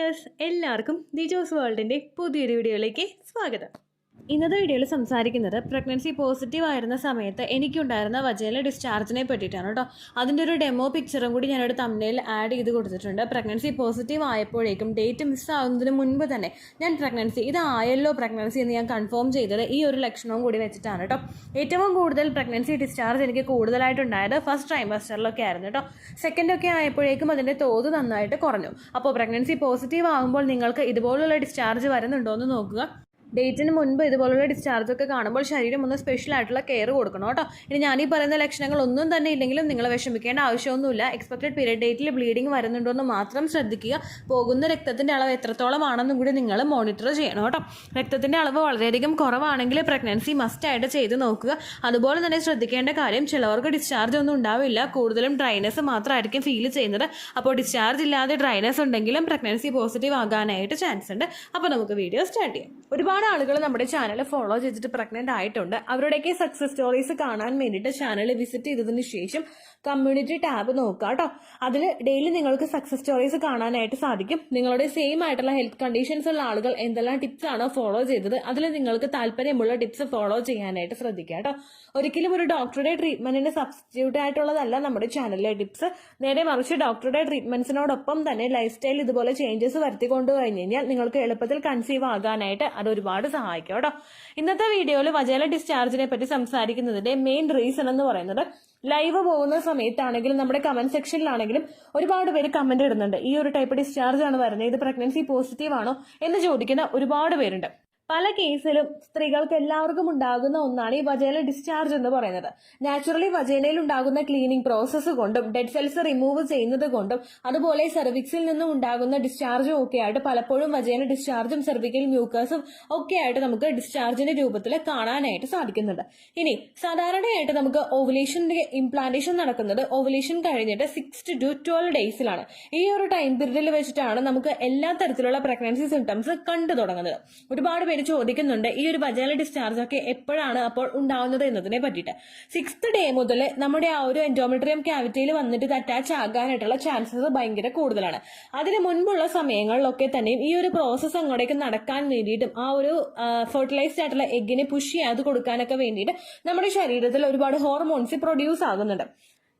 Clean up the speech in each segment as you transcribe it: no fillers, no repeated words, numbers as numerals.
Dears, എല്ലാവർക്കും ദിജോസ് വേൾഡിൻ്റെ പുതിയൊരു വീഡിയോയിലേക്ക് സ്വാഗതം. ഇന്നത്തെ വീഡിയോയിൽ സംസാരിക്കുന്നത് പ്രഗ്നൻസി പോസിറ്റീവ് ആയിരുന്ന സമയത്ത് എനിക്കുണ്ടായിരുന്ന വജൈനൽ ഡിസ്ചാർജിനെ പറ്റിയിട്ടാണ് കേട്ടോ. അതിൻ്റെ ഒരു ഡെമോ പിക്ചറും കൂടി ഞാനൊരു തംബ്നെയിൽ ആഡ് ചെയ്ത് കൊടുത്തിട്ടുണ്ട്. പ്രഗ്നൻസി പോസിറ്റീവ് ആയപ്പോഴേക്കും ഡേറ്റ് മിസ്സാവുന്നതിന് മുൻപ് തന്നെ ഞാൻ ഇതായല്ലോ പ്രഗ്നൻസി എന്ന് ഞാൻ കൺഫേം ചെയ്തത് ഈ ഒരു ലക്ഷണവും കൂടി വെച്ചിട്ടാണ് കേട്ടോ. ഏറ്റവും കൂടുതൽ പ്രഗ്നൻസി ഡിസ്ചാർജ് എനിക്ക് കൂടുതലായിട്ടുണ്ടായത് ഫസ്റ്റ് ട്രൈമസ്റ്ററിലൊക്കെ ആയിരുന്നു കേട്ടോ. സെക്കൻഡൊക്കെ ആയപ്പോഴേക്കും അതിൻ്റെ തോത് നന്നായിട്ട് കുറഞ്ഞു. അപ്പോൾ പ്രഗ്നൻസി പോസിറ്റീവ് ആകുമ്പോൾ നിങ്ങൾക്ക് ഇതുപോലുള്ള ഡിസ്ചാർജ് വരുന്നുണ്ടോ എന്ന് നോക്കുക. ഡേറ്റിന് മുൻപ് ഇതുപോലുള്ള ഡിസ്ചാർജൊക്കെ കാണുമ്പോൾ ശരീരം ഒന്ന് സ്പെഷ്യൽ ആയിട്ടുള്ള കെയർ കൊടുക്കണം കേട്ടോ. ഇനി ഞാനീ പറയുന്ന ലക്ഷണങ്ങളൊന്നും തന്നെ ഇല്ലെങ്കിലും നിങ്ങൾ വിഷമിക്കേണ്ട ആവശ്യമൊന്നുമില്ല. എക്സ്പെക്റ്റഡ് പീരിയഡ് ഡേറ്റിൽ ബ്ലീഡിങ് വരുന്നുണ്ടോ എന്ന് മാത്രം ശ്രദ്ധിക്കുക. പോകുന്ന രക്തത്തിൻ്റെ അളവ് എത്രത്തോളം ആണെന്നും കൂടി നിങ്ങൾ മോണിറ്റർ ചെയ്യണം കേട്ടോ. രക്തത്തിൻ്റെ അളവ് വളരെയധികം കുറവാണെങ്കിൽ പ്രഗ്നൻസി മസ്റ്റായിട്ട് ചെയ്ത് നോക്കുക. അതുപോലെ തന്നെ ശ്രദ്ധിക്കേണ്ട കാര്യം, ചിലവർക്ക് ഡിസ്ചാർജ് ഒന്നും ഉണ്ടാവില്ല, കൂടുതലും ഡ്രൈനെസ് മാത്രമായിരിക്കും ഫീൽ ചെയ്യുന്നത്. അപ്പോൾ ഡിസ്ചാർജ് ഇല്ലാതെ ഡ്രൈനെസ് ഉണ്ടെങ്കിലും പ്രഗ്നൻസി പോസിറ്റീവ് ആകാനായിട്ട് ചാൻസ് ഉണ്ട്. അപ്പോൾ നമുക്ക് വീഡിയോ സ്റ്റാർട്ട് ചെയ്യാം. ഒരുപാട് ആളുകൾ നമ്മുടെ ചാനൽ ഫോളോ ചെയ്തിട്ട് പ്രഗ്നന്റ് ആയിട്ടുണ്ട്. അവരുടെയൊക്കെ സക്സസ് സ്റ്റോറീസ് കാണാൻ വേണ്ടിയിട്ട് ചാനൽ വിസിറ്റ് ചെയ്തതിന് ശേഷം കമ്മ്യൂണിറ്റി ടാബ് നോക്കുക കേട്ടോ. അതിൽ ഡെയിലി നിങ്ങൾക്ക് സക്സസ് സ്റ്റോറീസ് കാണാനായിട്ട് സാധിക്കും. നിങ്ങളുടെ സെയിം ആയിട്ടുള്ള ഹെൽത്ത് കണ്ടീഷൻസ് ഉള്ള ആളുകൾ എന്തെല്ലാം ടിപ്സ് ആണോ ഫോളോ ചെയ്തത്, അതിൽ നിങ്ങൾക്ക് താല്പര്യമുള്ള ടിപ്സ് ഫോളോ ചെയ്യാനായിട്ട് ശ്രദ്ധിക്കുക കേട്ടോ. ഒരിക്കലും ഒരു ഡോക്ടറുടെ ട്രീറ്റ്മെന്റിന് സബ്സ്റ്റിറ്റ്യൂട്ട് ആയിട്ടുള്ളതല്ല നമ്മുടെ ചാനലിലെ ടിപ്സ്. നേരെ മറിച്ച് ഡോക്ടറുടെ ട്രീറ്റ്മെന്റ്സിനോടൊപ്പം തന്നെ ലൈഫ് സ്റ്റൈൽ ഇതുപോലെ ചേഞ്ചസ് വരുത്തിക്കൊണ്ടു കഴിഞ്ഞ് കഴിഞ്ഞാൽ നിങ്ങൾക്ക് എളുപ്പത്തിൽ കൺസീവ് ആകാനായിട്ട് അത് ഒരുപാട് സഹായിക്കും കേട്ടോ. ഇന്നത്തെ വീഡിയോയിൽ വജൈനൽ ഡിസ്ചാർജിനെ പറ്റി സംസാരിക്കുന്നതിന്റെ മെയിൻ റീസൺ എന്ന് പറയുന്നത്, ലൈവ് പോകുന്ന സമയത്താണെങ്കിലും നമ്മുടെ കമന്റ് സെക്ഷനിലാണെങ്കിലും ഒരുപാട് പേര് കമന്റ് ഇടുന്നുണ്ട്, ഈ ഒരു ടൈപ്പ് ഡിസ്ചാർജ് ആണ് വരുന്നത്, ഇത് പ്രഗ്നൻസി പോസിറ്റീവ് ആണോ എന്ന് ചോദിക്കുന്ന ഒരുപാട് പേരുണ്ട്. പല കേസിലും സ്ത്രീകൾക്ക് എല്ലാവർക്കും ഉണ്ടാകുന്ന ഒന്നാണ് ഈ വജൈനൽ ഡിസ്ചാർജ് എന്ന് പറയുന്നത്. നാച്ചുറലി വജൈനയിൽ ഉണ്ടാകുന്ന ക്ലീനിങ് പ്രോസസ്സ് കൊണ്ടും ഡെഡ് സെൽസ് റിമൂവ് ചെയ്യുന്നത് കൊണ്ടും അതുപോലെ സെർവിക്സിൽ നിന്നും ഉണ്ടാകുന്ന ഡിസ്ചാർജും ഒക്കെ ആയിട്ട് പലപ്പോഴും വജൈനൽ ഡിസ്ചാർജും സെർവിക്കൽ മ്യൂക്കസും ഒക്കെ ആയിട്ട് നമുക്ക് ഡിസ്ചാർജിന്റെ രൂപത്തിൽ കാണാനായിട്ട് സാധിക്കുന്നുണ്ട്. ഇനി സാധാരണയായിട്ട് നമുക്ക് ഓവുലേഷന്റെ ഇംപ്ലാന്റേഷൻ നടക്കുന്നത് ഓവുലേഷൻ കഴിഞ്ഞിട്ട് 6 to 12 ഡേയ്സിലാണ്. ഈ ഒരു ടൈം പീരീഡിൽ വെച്ചിട്ടാണ് നമുക്ക് എല്ലാ തരത്തിലുള്ള പ്രഗ്നൻസി സിംറ്റംസ് കണ്ടു തുടങ്ങുന്നത്. ഒരുപാട് ചോദിക്കുന്നുണ്ട് ഈ ഒരു വജൈനൽ ഡിസ്ചാർജ് ഒക്കെ എപ്പോഴാണ് അപ്പോൾ ഉണ്ടാവുന്നത് എന്നതിനെ പറ്റിയിട്ട്. 6th ഡേ മുതൽ നമ്മുടെ ആ ഒരു എൻഡോമെട്രിയം ക്യാവിറ്റിയിൽ വന്നിട്ട് ഇത് അറ്റാച്ച് ആകാനായിട്ടുള്ള ചാൻസസ് ഭയങ്കര കൂടുതലാണ്. അതിന് മുൻപുള്ള സമയങ്ങളിലൊക്കെ തന്നെയും ഈ ഒരു പ്രോസസ്സ് അങ്ങോട്ടേക്ക് നടക്കാൻ വേണ്ടിയിട്ടും ആ ഒരു ഫെർട്ടിലൈസ്ഡ് ആയിട്ടുള്ള എഗ്ഗിനെ പുഷ് ചെയ്യാതെ കൊടുക്കാനൊക്കെ വേണ്ടിയിട്ട് നമ്മുടെ ശരീരത്തിൽ ഒരുപാട് ഹോർമോൺസ് പ്രൊഡ്യൂസ് ആകുന്നുണ്ട്.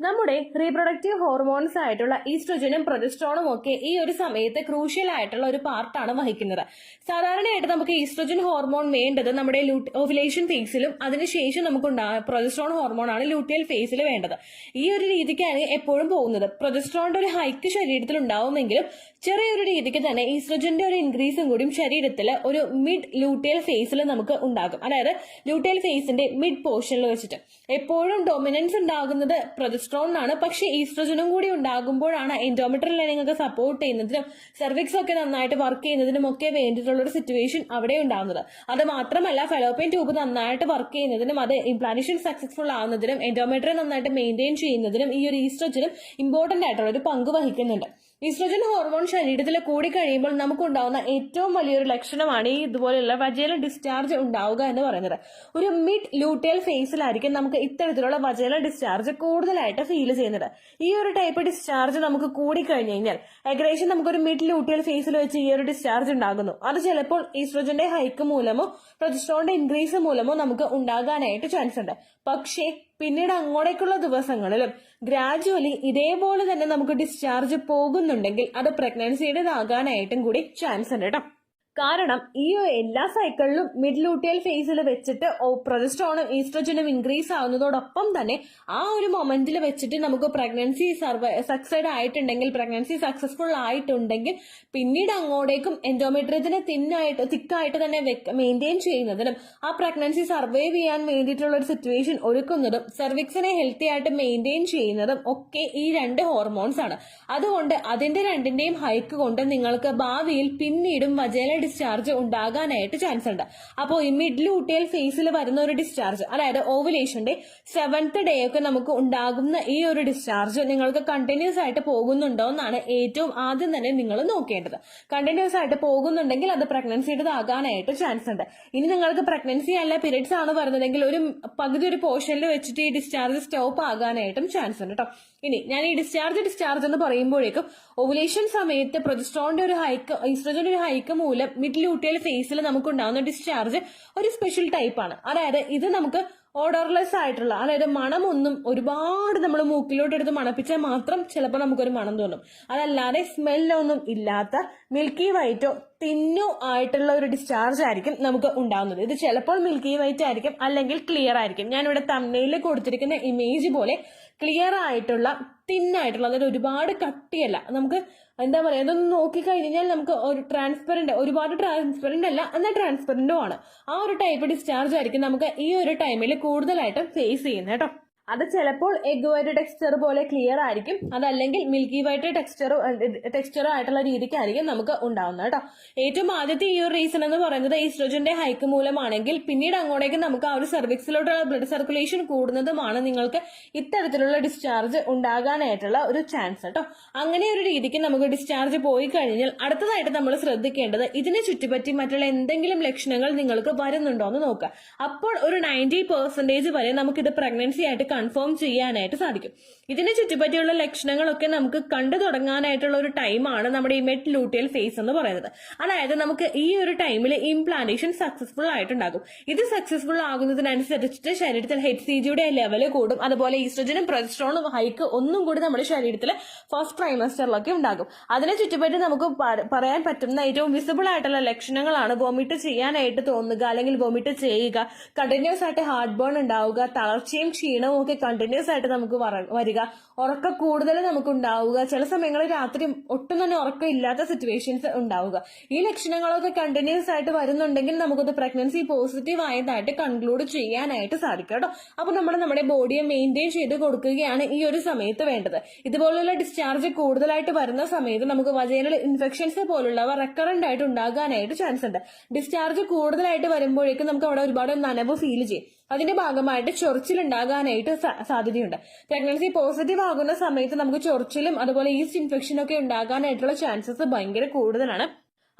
നമ്മുടെ റീപ്രൊഡക്റ്റീവ് ഹോർമോൺസ് ആയിട്ടുള്ള ഈസ്ട്രോജനും പ്രൊജസ്ട്രോണും ഒക്കെ ഈ ഒരു സമയത്ത് ക്രൂഷ്യൽ ആയിട്ടുള്ള ഒരു പാർട്ടാണ് വഹിക്കുന്നത്. സാധാരണയായിട്ട് നമുക്ക് ഈസ്ട്രോജൻ ഹോർമോൺ വേണ്ടത് നമ്മുടെ ഓവുലേഷൻ ഫേസിലും അതിനുശേഷം നമുക്ക് പ്രൊജസ്ട്രോൺ ഹോർമോൺ ആണ് ലൂട്ടിയൽ ഫേസിൽ വേണ്ടത്. ഈ ഒരു രീതിക്കാണ് എപ്പോഴും പോകുന്നത്. പ്രൊജസ്ട്രോണിന്റെ ഒരു ഹൈക്ക് ശരീരത്തിൽ ഉണ്ടാവുമെങ്കിലും ചെറിയൊരു രീതിക്ക് തന്നെ ഈസ്ട്രോജന്റെ ഒരു ഇൻക്രീസും കൂടിയും ശരീരത്തിൽ ഒരു മിഡ് ലൂട്ടിയൽ ഫേസിൽ നമുക്ക് ഉണ്ടാകും. അതായത് ലൂട്ടിയൽ ഫേസിന്റെ മിഡ് പോർഷനിൽ വെച്ചിട്ട് എപ്പോഴും ഡൊമിനൻസ് ഉണ്ടാകുന്നത് പ്രൊജസ്ട്രോണിനാണ്. പക്ഷേ ഈസ്ട്രോജനും കൂടി ഉണ്ടാകുമ്പോഴാണ് എൻഡോമെട്രിയൽ ലൈനിങ് സപ്പോർട്ട് ചെയ്യുന്നതിനും സെർവിക്സ് ഒക്കെ നന്നായിട്ട് വർക്ക് ചെയ്യുന്നതിനും ഒക്കെ വേണ്ടിയിട്ടുള്ള ഒരു സിറ്റുവേഷൻ അവിടെ ഉണ്ടാകുന്നത്. അത് മാത്രമല്ല ഫെലോപ്പിയൻ ട്യൂബ് നന്നായിട്ട് വർക്ക് ചെയ്യുന്നതിനും അത് ഇംപ്ലാന്റേഷൻ സക്സസ്ഫുൾ ആവുന്നതിനും എൻഡോമെട്രിയം നന്നായിട്ട് മെയിൻറ്റെയിൻ ചെയ്യുന്നതിനും ഈ ഒരു ഈസ്ട്രോജനും ഇമ്പോർട്ടന്റ് ആയിട്ടുള്ള ഒരു പങ്ക് വഹിക്കുന്നുണ്ട്. ഈസ്ട്രോജൻ ഹോർമോൺ ശരീരത്തിൽ കൂടി കഴിയുമ്പോൾ നമുക്കുണ്ടാവുന്ന ഏറ്റവും വലിയൊരു ലക്ഷണമാണ് ഈ ഇതുപോലെയുള്ള വജൈനൽ ഡിസ്ചാർജ് ഉണ്ടാവുക എന്ന് പറയുന്നത്. ഒരു മിഡ് ലൂട്ടിയൽ ഫേസിലായിരിക്കും നമുക്ക് ഇത്തരത്തിലുള്ള വജൈനൽ ഡിസ്ചാർജ് കൂടുതലായിട്ട് ഫീൽ ചെയ്യുന്നത്. ഈ ഒരു ടൈപ്പ് ഡിസ്ചാർജ് നമുക്ക് കൂടി കഴിഞ്ഞു കഴിഞ്ഞാൽ ഏകദേശം നമുക്കൊരു മിഡ് ലൂട്ടിയൽ ഫേസിൽ വെച്ച് ഈ ഒരു ഡിസ്ചാർജ് ഉണ്ടാകുന്നു. അത് ചിലപ്പോൾ ഈസ്ട്രോജന്റെ ഹൈക്ക് മൂലമോ പ്രൊജസ്ട്രോണിന്റെ ഇൻക്രീസ് മൂലമോ നമുക്ക് ഉണ്ടാകാനായിട്ട് ചാൻസ് ഉണ്ട്. പക്ഷേ പിന്നീട് അങ്ങോട്ടേക്കുള്ള ദിവസങ്ങളിലും ഗ്രാജുവലി ഇതേപോലെ തന്നെ നമുക്ക് ഡിസ്ചാർജ് പോകുന്നുണ്ടെങ്കിൽ അത് പ്രഗ്നൻസിയുടേതാകാനായിട്ടും കൂടി ചാൻസ് ഉണ്ട് കേട്ടോ. കാരണം ഈ എല്ലാ സൈക്കിളിലും മിഡ് ലൂട്ടിയൽ ഫേസിൽ വെച്ചിട്ട് പ്രൊജസ്ട്രോണും ഈസ്ട്രോജനും ഇൻക്രീസ് ആവുന്നതോടൊപ്പം തന്നെ ആ ഒരു മൊമെന്റിൽ വെച്ചിട്ട് നമുക്ക് പ്രഗ്നൻസി സക്സൈഡ് ആയിട്ടുണ്ടെങ്കിൽ പ്രഗ്നൻസി സക്സസ്ഫുൾ ആയിട്ടുണ്ടെങ്കിൽ പിന്നീട് അങ്ങോട്ടേക്കും എൻഡോമെട്രിയത്തിനെ തിക്കായിട്ട് തന്നെ മെയിൻറ്റെയിൻ ചെയ്യുന്നതിനും ആ പ്രഗ്നൻസി സർവൈവ് ചെയ്യാൻ വേണ്ടിയിട്ടുള്ള ഒരു സിറ്റുവേഷൻ ഒരുക്കുന്നതും സെർവിക്സിനെ ഹെൽത്തി ആയിട്ട് മെയിൻറ്റെയിൻ ചെയ്യുന്നതും ഒക്കെ ഈ 2 ഹോർമോൺസ് ആണ്. അതുകൊണ്ട് അതിന്റെ രണ്ടിന്റെയും ഹൈക്ക് കൊണ്ട് നിങ്ങൾക്ക് ഭാവിയിൽ പിന്നീടും വജൈനൽ ഡിസ്ചാർജ് ഉണ്ടാകാനായിട്ട് ചാൻസ് ഉണ്ട്. അപ്പോൾ ഈ മിഡ് ലൂട്ടിയൽ ഫേസിൽ വരുന്ന ഒരു ഡിസ്ചാർജ്, അതായത് ഓവുലേഷന്റെ 7th ഡേ ഒക്കെ നമുക്ക് ഉണ്ടാകുന്ന ഈ ഒരു ഡിസ്ചാർജ് നിങ്ങൾക്ക് കണ്ടിന്യൂസ് ആയിട്ട് പോകുന്നുണ്ടോ എന്നാണ് ഏറ്റവും ആദ്യം തന്നെ നിങ്ങൾ നോക്കേണ്ടത്. കണ്ടിന്യൂസ് ആയിട്ട് പോകുന്നുണ്ടെങ്കിൽ അത് പ്രഗ്നൻസിയുടേതാകാനായിട്ട് ചാൻസ് ഉണ്ട്. ഇനി നിങ്ങൾക്ക് പ്രഗ്നൻസി അല്ല പീരിയഡ്സ് ആണ് വരുന്നതെങ്കിൽ ഒരു പകുതി ഒരു പോർഷനിൽ വെച്ചിട്ട് ഈ ഡിസ്ചാർജ് സ്റ്റോപ്പ് ആകാനായിട്ടും ചാൻസ് ഉണ്ട് കേട്ടോ. ഇനി ഞാൻ ഈ ഡിസ്ചാർജ് എന്ന് പറയുമ്പോഴേക്കും ഓവുലേഷൻ സമയത്ത് പ്രൊജസ്ട്രോണിന്റെ ഒരു ഹൈക്ക്, ഈസ്ട്രോജന്റെ ഒരു ഹൈക്ക് മൂലം മിഡ് ലൂട്ടിയൽ ഫേസിൽ നമുക്ക് ഉണ്ടാകുന്ന ഡിസ്ചാർജ് ഒരു സ്പെഷ്യൽ ടൈപ്പാണ്. അതായത് ഇത് നമുക്ക് ഓഡർലെസ് ആയിട്ടുള്ള, അതായത് മണമൊന്നും ഒരുപാട് നമ്മൾ മൂക്കിലോട്ട് എടുത്ത് മണപ്പിച്ചാൽ മാത്രം ചിലപ്പോൾ നമുക്കൊരു മണം തോന്നും. അതല്ലാതെ സ്മെല്ലൊന്നും ഇല്ലാത്ത മിൽക്കി വൈറ്റോ തിന്നോ ആയിട്ടുള്ള ഒരു ഡിസ്ചാർജ് ആയിരിക്കും നമുക്ക് ഉണ്ടാകുന്നത്. ഇത് ചിലപ്പോൾ മിൽക്കി വൈറ്റ് ആയിരിക്കും, അല്ലെങ്കിൽ ക്ലിയർ ആയിരിക്കും. ഞാനിവിടെ തമ്മനയിൽ കൊടുത്തിരിക്കുന്ന ഇമേജ് പോലെ ക്ലിയർ ആയിട്ടുള്ള തിന്നായിട്ടുള്ള, അതായത് ഒരുപാട് കട്ടിയല്ല, നമുക്ക് എന്താ പറയുക, ഇതൊന്ന് നോക്കിക്കഴിഞ്ഞാൽ നമുക്ക് ഒരു ട്രാൻസ്പെറന്റ്, ഒരുപാട് ട്രാൻസ്പെറന്റ് അല്ല എന്നാൽ ട്രാൻസ്പെറന്റും ആണ്, ആ ഒരു ടൈപ്പ് ഡിസ്ചാർജ് ആയിരിക്കും നമുക്ക് ഈ ഒരു ടൈമിൽ കൂടുതലായിട്ടും ഫേസ് ചെയ്യുന്നത് കേട്ടോ. അത് ചിലപ്പോൾ എഗ് വൈറ്റ് ടെക്സ്ചർ പോലെ ക്ലിയർ ആയിരിക്കും, അതല്ലെങ്കിൽ മിൽക്കി വൈറ്റ് ടെക്സ്ചറോ ആയിട്ടുള്ള രീതിക്കായിരിക്കും നമുക്ക് ഉണ്ടാവുന്നത് കേട്ടോ. ഏറ്റവും ആദ്യത്തെ ഈ ഒരു റീസൺ എന്ന് പറയുന്നത് ഈസ്ട്രോജന്റെ ഹൈക്ക് മൂലമാണെങ്കിൽ പിന്നീട് അങ്ങോട്ടേക്ക് നമുക്ക് ആ ഒരു സെർവിക്സിലോട്ടുള്ള ബ്ലഡ് സർക്കുലേഷൻ കൂടുന്നതുമാണ് നിങ്ങൾക്ക് ഇത്തരത്തിലുള്ള ഡിസ്ചാർജ് ഉണ്ടാകാനായിട്ടുള്ള ഒരു ചാൻസ് കേട്ടോ. അങ്ങനെ ഒരു രീതിക്ക് നമുക്ക് ഡിസ്ചാർജ് പോയി കഴിഞ്ഞാൽ അടുത്തതായിട്ട് നമ്മൾ ശ്രദ്ധിക്കേണ്ടത് ഇതിനെ ചുറ്റിപ്പറ്റി മറ്റുള്ള എന്തെങ്കിലും ലക്ഷണങ്ങൾ നിങ്ങൾക്ക് വരുന്നുണ്ടോ എന്ന് നോക്കുക. അപ്പോൾ ഒരു 90% വരെ നമുക്കിത് പ്രഗ്നൻസി ആയിട്ട് കൺഫേം ചെയ്യാനായിട്ട് സാധിക്കും. ഇതിനെ ചുറ്റിപ്പറ്റിയുള്ള ലക്ഷണങ്ങളൊക്കെ നമുക്ക് കണ്ടു തുടങ്ങാനായിട്ടുള്ള ഒരു ടൈമാണ് നമ്മുടെ ഈ മിഡ് ലൂട്ടിയൽ ഫേസ് എന്ന് പറയുന്നത്. അതായത് നമുക്ക് ഈ ഒരു ടൈമിൽ ഇംപ്ലാന്റേഷൻ സക്സസ്ഫുൾ ആയിട്ടുണ്ടാകും. ഇത് സക്സസ്ഫുൾ ആകുന്നതിനനുസരിച്ചിട്ട് ശരീരത്തിൽ HCGയുടെ ലെവല് കൂടും. അതുപോലെ ഈസ്ട്രോജനും പ്രൊജസ്ട്രോണും ഹൈക്ക് ഒന്നും കൂടി നമ്മുടെ ശരീരത്തിൽ ഫസ്റ്റ് ട്രൈമസ്റ്ററിലൊക്കെ ഉണ്ടാകും. അതിനെ ചുറ്റിപ്പറ്റി നമുക്ക് പറയാൻ പറ്റുന്ന ഏറ്റവും വിസിബിൾ ആയിട്ടുള്ള ലക്ഷണങ്ങളാണ് വോമിറ്റ് ചെയ്യാനായിട്ട് തോന്നുക, അല്ലെങ്കിൽ വോമിറ്റ് ചെയ്യുക, കണ്ടിന്യൂസ് ആയിട്ട് ഹാർട്ട് ബേൺ ഉണ്ടാവുക, തളർച്ചയും ക്ഷീണവും ഒക്കെ കണ്ടിന്യൂസ് ആയിട്ട് നമുക്ക് വരിക, ഉറക്കം കൂടുതൽ നമുക്ക് ഉണ്ടാവുക, ചില സമയങ്ങളിൽ രാത്രി ഒട്ടും തന്നെ ഉറക്കം ഇല്ലാത്ത സിറ്റുവേഷൻസ് ഉണ്ടാവുക. ഈ ലക്ഷണങ്ങളൊക്കെ കണ്ടിന്യൂസ് ആയിട്ട് വരുന്നുണ്ടെങ്കിൽ നമുക്കത് പ്രഗ്നൻസി പോസിറ്റീവ് ആയതായിട്ട് കൺക്ലൂഡ് ചെയ്യാനായിട്ട് സാധിക്കും കേട്ടോ. അപ്പൊ നമ്മൾ നമ്മുടെ ബോഡിയെ മെയിൻറ്റെയിൻ ചെയ്ത് കൊടുക്കുകയാണ് ഈ ഒരു സമയത്ത് വേണ്ടത്. ഇതുപോലുള്ള ഡിസ്ചാർജ് കൂടുതലായിട്ട് വരുന്ന സമയത്ത് നമുക്ക് വജൈനൽ ഇൻഫെക്ഷൻസ് പോലുള്ളവ റെക്കറന്റ് ആയിട്ട് ഉണ്ടാകാനായിട്ട് ചാൻസ് ഉണ്ട്. ഡിസ്ചാർജ് കൂടുതലായിട്ട് വരുമ്പോഴേക്കും നമുക്ക് അവിടെ ഒരുപാട് നനവ് ഫീൽ ചെയ്യും. അതിന്റെ ഭാഗമായിട്ട് ചൊറിച്ചിൽ ഉണ്ടാകാനായിട്ട് സാധ്യതയുണ്ട്. പ്രഗ്നൻസി പോസിറ്റീവ് ആകുന്ന സമയത്ത് നമുക്ക് ചൊറിച്ചിലും അതുപോലെ ഈസ്റ്റ് ഇൻഫെക്ഷനും ഒക്കെ ഉണ്ടാകാനായിട്ടുള്ള ചാൻസസ് ഭയങ്കര കൂടുതലാണ്.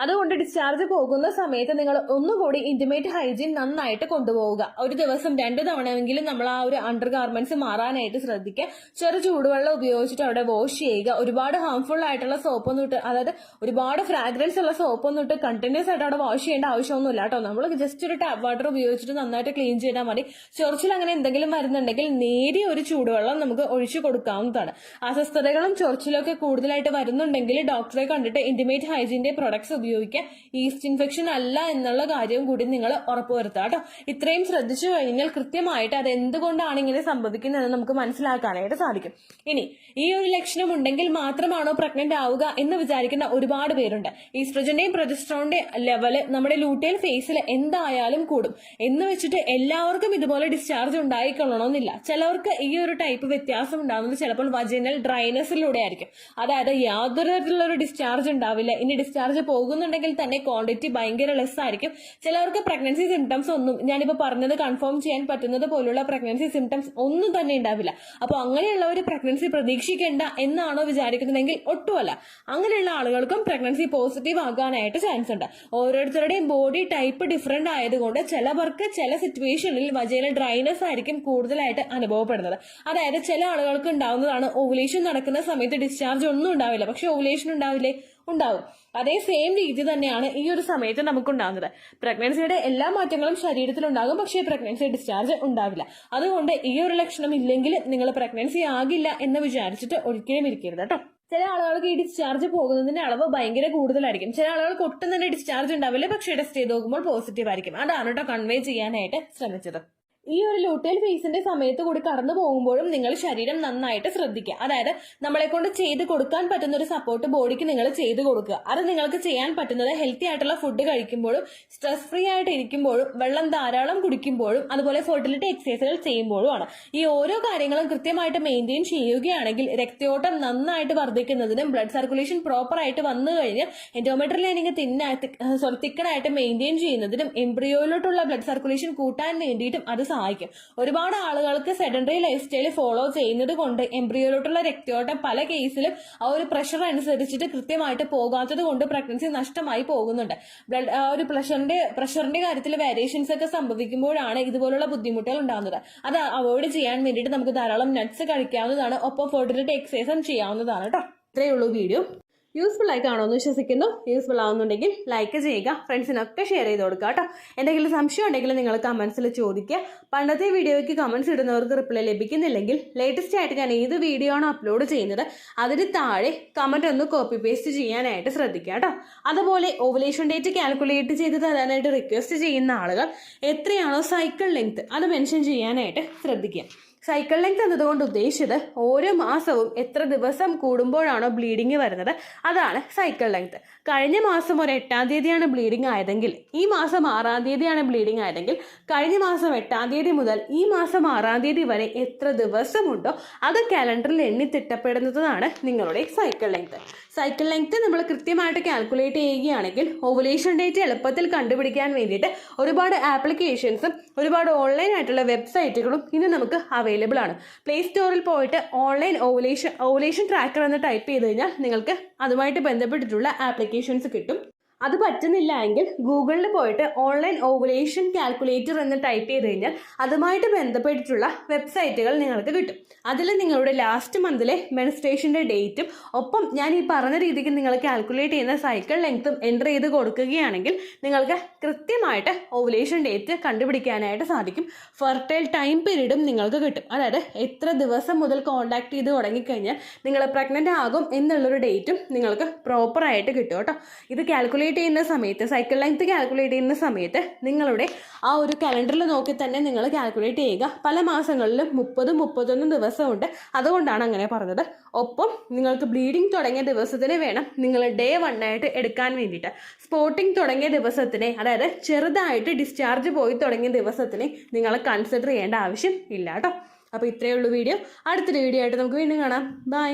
അതുകൊണ്ട് ഡിസ്ചാർജ് പോകുന്ന സമയത്ത് നിങ്ങൾ ഒന്നുകൂടി ഇന്റിമേറ്റ് ഹൈജീൻ നന്നായിട്ട് കൊണ്ടുപോവുക. ഒരു ദിവസം 2 തവണയെങ്കിലും നമ്മൾ ആ ഒരു അണ്ടർ ഗാർമെന്റ്സ് മാറാനായിട്ട് ശ്രദ്ധിക്കുക. ചെറു ചൂടുവെള്ളം ഉപയോഗിച്ചിട്ട് അവിടെ വാഷ് ചെയ്യുക. ഒരുപാട് ഹാംഫുൾ ആയിട്ടുള്ള സോപ്പൊന്നും ഇട്ട്, അതായത് ഒരുപാട് ഫ്രാഗ്രൻസ് ഉള്ള സോപ്പൊന്നും ഇട്ട് കണ്ടിന്യൂസ് ആയിട്ട് അവിടെ വാഷ് ചെയ്യേണ്ട ആവശ്യമൊന്നുമില്ല കേട്ടോ. നമ്മൾ ജസ്റ്റ് ഒരു ടാപ്പ് വാട്ടർ ഉപയോഗിച്ചിട്ട് നന്നായിട്ട് ക്ലീൻ ചെയ്താൽ മതി. ചൊറിച്ചിൽ അങ്ങനെ എന്തെങ്കിലും വരുന്നുണ്ടെങ്കിൽ നേരിയ ഒരു ചൂടുവെള്ളം നമുക്ക് ഒഴിച്ചു കൊടുക്കാവുന്നതാണ്. അസ്വസ്ഥതകളും ചൊറിച്ചിലും ഒക്കെ കൂടുതലായിട്ട് വരുന്നുണ്ടെങ്കിൽ ഡോക്ടറെ കണ്ടിട്ട് ഇന്റിമേറ്റ് ഹൈജീന്റെ പ്രൊഡക്ട്സ് ഉപയോഗിക്കുക. ഈസ്റ്റ് ഇൻഫെക്ഷൻ അല്ല എന്നുള്ള കാര്യവും കൂടി നിങ്ങൾ ഉറപ്പുവരുത്തുക കേട്ടോ. ഇത്രയും ശ്രദ്ധിച്ചു കഴിഞ്ഞാൽ കൃത്യമായിട്ട് അത് എന്തുകൊണ്ടാണ് ഇങ്ങനെ സംഭവിക്കുന്നത് നമുക്ക് മനസ്സിലാക്കാനായിട്ട് സാധിക്കും. ഇനി ഈ ഒരു ലക്ഷണം ഉണ്ടെങ്കിൽ മാത്രമാണോ പ്രഗ്നന്റ് ആവുക എന്ന് വിചാരിക്കുന്ന ഒരുപാട് പേരുണ്ട്. ഈസ്ട്രോജന്റെയും പ്രൊജസ്ട്രോണിന്റെ ലെവല് നമ്മുടെ ലൂട്ടിയൽ ഫേസിൽ എന്തായാലും കൂടും എന്ന് വെച്ചിട്ട് എല്ലാവർക്കും ഇതുപോലെ ഡിസ്ചാർജ് ഉണ്ടായിക്കൊള്ളണമെന്നില്ല. ചിലവർക്ക് ഈ ഒരു ടൈപ്പ് വ്യത്യാസം ഉണ്ടാകുന്നത് ചിലപ്പോൾ വജൈനൽ ഡ്രൈനസിലൂടെ ആയിരിക്കും. അതായത് യാതൊരു തരത്തിലുള്ള ഒരു ഡിസ്ചാർജ് ഉണ്ടാവില്ല. ഇനി ഡിസ്ചാർജ് പോകുന്നുണ്ടെങ്കിൽ തന്നെ ക്വാണ്ടിറ്റി ഭയങ്കര ലെസ് ആയിരിക്കും. ചിലവർക്ക് പ്രഗ്നൻസി സിംറ്റംസ് ഒന്നും, ഞാനിപ്പോ പറഞ്ഞത് കൺഫേം ചെയ്യാൻ പറ്റുന്നത് പോലുള്ള പ്രഗ്നൻസി സിംറ്റംസ് ഒന്നും തന്നെ ഉണ്ടാവില്ല. അപ്പൊ അങ്ങനെയുള്ള ഒരു പ്രഗ്നൻസി പ്രതീക്ഷിക്കേണ്ട എന്നാണോ വിചാരിക്കുന്നതെങ്കിൽ ഒട്ടുമല്ല. അങ്ങനെയുള്ള ആളുകൾക്കും പ്രഗ്നൻസി പോസിറ്റീവ് ആകാനായിട്ട് ചാൻസ് ഉണ്ട്. ഓരോരുത്തരുടെയും ബോഡി ടൈപ്പ് ഡിഫറെന്റ് ആയതുകൊണ്ട് ചിലവർക്ക് ചില സിറ്റുവേഷനിൽ വജൈനൽ ഡ്രൈനസ് ആയിരിക്കും കൂടുതലായിട്ട് അനുഭവപ്പെടുന്നത്. അതായത് ചില ആളുകൾക്ക് ഉണ്ടാവുന്നതാണ് ഓവുലേഷൻ നടക്കുന്ന സമയത്ത് ഡിസ്ചാർജ് ഒന്നും ഉണ്ടാവില്ല, പക്ഷെ ഓവുലേഷൻ ഉണ്ടാവില്ലേ? ഉണ്ടാവും. അതേ സെയിം രീതി തന്നെയാണ് ഈ ഒരു സമയത്ത് നമുക്കുണ്ടാകുന്നത്. പ്രഗ്നൻസിയുടെ എല്ലാ മാറ്റങ്ങളും ശരീരത്തിൽ ഉണ്ടാകും, പക്ഷേ പ്രഗ്നൻസി ഡിസ്ചാർജ് ഉണ്ടാവില്ല. അതുകൊണ്ട് ഈ ഒരു ലക്ഷണം ഇല്ലെങ്കിൽ നിങ്ങൾ പ്രഗ്നൻസി ആകില്ല എന്ന് വിചാരിച്ചിട്ട് ഒരിക്കലും ഇരിക്കരുത് കേട്ടോ. ചില ആളുകൾക്ക് ഈ ഡിസ്ചാർജ് പോകുന്നതിന്റെ അളവ് ഭയങ്കര കൂടുതലായിരിക്കും. ചില ആളുകൾക്ക് ഒട്ടും തന്നെ ഡിസ്ചാർജ് ഉണ്ടാവില്ല, പക്ഷേ ടെസ്റ്റ് ചെയ്ത് നോക്കുമ്പോൾ പോസിറ്റീവ് ആയിരിക്കും. അതാണ് കേട്ടോ കൺവേ ചെയ്യാനായിട്ട് ശ്രമിച്ചത്. ഈ ഒരു ലൂട്ടിയൽ ഫേസിന്റെ സമയത്ത് കൂടി കടന്നു പോകുമ്പോഴും നിങ്ങൾ ശരീരം നന്നായിട്ട് ശ്രദ്ധിക്കുക. അതായത് നമ്മളെ കൊണ്ട് ചെയ്ത് കൊടുക്കാൻ പറ്റുന്ന ഒരു സപ്പോർട്ട് ബോഡിക്ക് നിങ്ങൾ ചെയ്ത് കൊടുക്കുക. അത് നിങ്ങൾക്ക് ചെയ്യാൻ പറ്റുന്നത് ഹെൽത്തി ആയിട്ടുള്ള ഫുഡ് കഴിക്കുമ്പോഴും സ്ട്രെസ് ഫ്രീ ആയിട്ട് ഇരിക്കുമ്പോഴും വെള്ളം ധാരാളം കുടിക്കുമ്പോഴും അതുപോലെ ഫെർട്ടിലിറ്റി എക്സസൈസുകൾ ചെയ്യുമ്പോഴുമാണ്. ഈ ഓരോ കാര്യങ്ങളും കൃത്യമായിട്ട് മെയിൻറ്റെയിൻ ചെയ്യുകയാണെങ്കിൽ രക്തയോട്ടം നന്നായിട്ട് വർദ്ധിക്കുന്നതിനും ബ്ലഡ് സർക്കുലേഷൻ പ്രോപ്പർ ആയിട്ട് വന്നു കഴിഞ്ഞാൽ എൻഡോമെട്രിയൽ ലൈനിങ് തിക്കണായിട്ട് മെയിൻറ്റെയിൻ ചെയ്യുന്നതിനും എംബ്രിയോയിലോട്ടുള്ള ബ്ലഡ് സർക്കുലേഷൻ കൂട്ടാൻ വേണ്ടിയിട്ടും അത് സഹായിക്കും. ഒരുപാട് ആളുകൾക്ക് സെഡൻഡറി ലൈഫ് സ്റ്റൈൽ ഫോളോ ചെയ്യുന്നത് കൊണ്ട് എംബ്രിയോയിലോട്ടുള്ള രക്തയോട്ടം പല കേസിലും ആ ഒരു പ്രഷർ അനുസരിച്ചിട്ട് കൃത്യമായിട്ട് പോകാത്തത് കൊണ്ട് പ്രഗ്നൻസി നഷ്ടമായി പോകുന്നുണ്ട്. ഒരു പ്രഷറിന്റെ കാര്യത്തിൽ വേരിയേഷൻസ് ഒക്കെ സംഭവിക്കുമ്പോഴാണ് ഇതുപോലുള്ള ബുദ്ധിമുട്ടുകൾ ഉണ്ടാകുന്നത്. അത് അവോയ്ഡ് ചെയ്യാൻ വേണ്ടിയിട്ട് നമുക്ക് ധാരാളം നട്ട്സ് കഴിക്കാവുന്നതാണ്. ഒപ്പം ഫെർട്ടിലിറ്റി എക്സസൈസും ചെയ്യാവുന്നതാണ് കേട്ടോ. ഇത്രയേ ഉള്ളൂ വീഡിയോ. യൂസ്ഫുൾ ആയി കാണുമെന്ന് വിശ്വസിക്കുന്നു. യൂസ്ഫുൾ ആവുന്നുണ്ടെങ്കിൽ ലൈക്ക് ചെയ്യുക, ഫ്രണ്ട്സിനൊക്കെ ഷെയർ ചെയ്ത് കൊടുക്കുക കേട്ടോ. എന്തെങ്കിലും സംശയം ഉണ്ടെങ്കിൽ നിങ്ങൾ കമൻസിൽ ചോദിക്കുക. പണ്ടത്തെ വീഡിയോയ്ക്ക് കമൻസ് ഇടുന്നവർക്ക് റിപ്ലൈ ലഭിക്കുന്നില്ലെങ്കിൽ ലേറ്റസ്റ്റ് ആയിട്ട് ഞാൻ ഏത് വീഡിയോ ആണോ അപ്ലോഡ് ചെയ്യുന്നത് അതിന് താഴെ കമൻറ്റ് ഒന്ന് കോപ്പി പേസ്റ്റ് ചെയ്യാനായിട്ട് ശ്രദ്ധിക്കുക കേട്ടോ. അതുപോലെ ഓവുലേഷൻ ഡേറ്റ് കാൽക്കുലേറ്റ് ചെയ്ത് തരാനായിട്ട് റിക്വസ്റ്റ് ചെയ്യുന്ന ആളുകൾ എത്രയാണോ സൈക്കിൾ ലെങ്ത് അത് മെൻഷൻ ചെയ്യാനായിട്ട് ശ്രദ്ധിക്കുക. സൈക്കിൾ ലെങ്ത് എന്നതുകൊണ്ട് ഉദ്ദേശിച്ചത് ഓരോ മാസവും എത്ര ദിവസം കൂടുമ്പോഴാണോ ബ്ലീഡിങ് വരുന്നത് അതാണ് സൈക്കിൾ ലെങ്ത്. കഴിഞ്ഞ മാസം ഒരു 8-ാം തീയതിയാണ് ബ്ലീഡിങ് ആയതെങ്കിൽ ഈ മാസം 6-ാം തീയതിയാണ് ബ്ലീഡിങ് ആയതെങ്കിൽ കഴിഞ്ഞ മാസം 8-ാം തീയതി മുതൽ ഈ മാസം 6-ാം തീയതി വരെ എത്ര ദിവസമുണ്ടോ അത് കാലണ്ടറിൽ എണ്ണി തിട്ടപ്പെടുന്നതാണ് നിങ്ങളുടെ സൈക്കിൾ ലെങ്ത്. സൈക്കിൾ ലെങ്ത് നമ്മൾ കൃത്യമായിട്ട് കാൽക്കുലേറ്റ് ചെയ്യുകയാണെങ്കിൽ ഓവുലേഷൻ ഡേറ്റ് എളുപ്പത്തിൽ കണ്ടുപിടിക്കാൻ വേണ്ടിയിട്ട് ഒരുപാട് ആപ്ലിക്കേഷൻസും ഒരുപാട് ഓൺലൈൻ ആയിട്ടുള്ള വെബ്സൈറ്റുകളും ഇന്ന് നമുക്ക് അവൈലബിൾ ആണ്. പ്ലേ സ്റ്റോറിൽ പോയിട്ട് ഓൺലൈൻ ഓവുലേഷൻ ട്രാക്കർ എന്ന് ടൈപ്പ് ചെയ്ത് കഴിഞ്ഞാൽ നിങ്ങൾക്ക് അതുമായിട്ട് ബന്ധപ്പെട്ടിട്ടുള്ള ആപ്ലിക്കേഷൻസ് കിട്ടും. അത് പറ്റുന്നില്ല എങ്കിൽ ഗൂഗിളിൽ പോയിട്ട് ഓൺലൈൻ ഓവുലേഷൻ കാൽക്കുലേറ്റർ എന്ന് ടൈപ്പ് ചെയ്ത് കഴിഞ്ഞാൽ അതുമായിട്ട് ബന്ധപ്പെട്ടിട്ടുള്ള വെബ്സൈറ്റുകൾ നിങ്ങൾക്ക് കിട്ടും. അതിൽ നിങ്ങളുടെ ലാസ്റ്റ് മന്തിലെ മെൻസ്ട്രേഷൻ്റെ ഡേറ്റും ഒപ്പം ഞാൻ ഈ പറഞ്ഞ രീതിക്ക് നിങ്ങൾ കാൽക്കുലേറ്റ് ചെയ്യുന്ന സൈക്കിൾ ലെങ്ത്തും എൻ്റർ ചെയ്ത് കൊടുക്കുകയാണെങ്കിൽ നിങ്ങൾക്ക് കൃത്യമായിട്ട് ഓവുലേഷൻ ഡേറ്റ് കണ്ടുപിടിക്കാനായിട്ട് സാധിക്കും. ഫെർട്ടൈൽ ടൈം പീരീഡും നിങ്ങൾക്ക് കിട്ടും. അതായത് എത്ര ദിവസം മുതൽ കോൺടാക്ട് ചെയ്ത് തുടങ്ങിക്കഴിഞ്ഞാൽ നിങ്ങൾ പ്രഗ്നൻ്റ് ആകും എന്നുള്ളൊരു ഡേറ്റും നിങ്ങൾക്ക് പ്രോപ്പറായിട്ട് കിട്ടും കേട്ടോ. ഇത് കാൽക്കുലേറ്റ് ചെയ്യുന്ന സമയത്ത് സൈക്കിൾ ലെങ്ത് കാൽക്കുലേറ്റ് ചെയ്യുന്ന സമയത്ത് നിങ്ങളുടെ ആ ഒരു കലണ്ടറിൽ നോക്കി തന്നെ നിങ്ങൾ കാൽക്കുലേറ്റ് ചെയ്യുക. പല മാസങ്ങളിലും 30-31 ദിവസമുണ്ട്, അതുകൊണ്ടാണ് അങ്ങനെ പറഞ്ഞത്. ഒപ്പം നിങ്ങൾക്ക് ബ്ലീഡിങ് തുടങ്ങിയ ദിവസത്തിന് വേണം നിങ്ങൾ ഡേ 1 ആയിട്ട് എടുക്കാൻ വേണ്ടിയിട്ട്. സ്പോട്ടിങ് തുടങ്ങിയ ദിവസത്തിനെ, അതായത് ചെറുതായിട്ട് ഡിസ്ചാർജ് പോയി തുടങ്ങിയ ദിവസത്തിനെ നിങ്ങൾ കൺസിഡർ ചെയ്യേണ്ട ആവശ്യം ഇല്ല കേട്ടോ. അപ്പോൾ ഇത്രയേ ഉള്ളൂ വീഡിയോ. അടുത്തൊരു വീഡിയോ ആയിട്ട് നമുക്ക് വീണ്ടും കാണാം. ബൈ.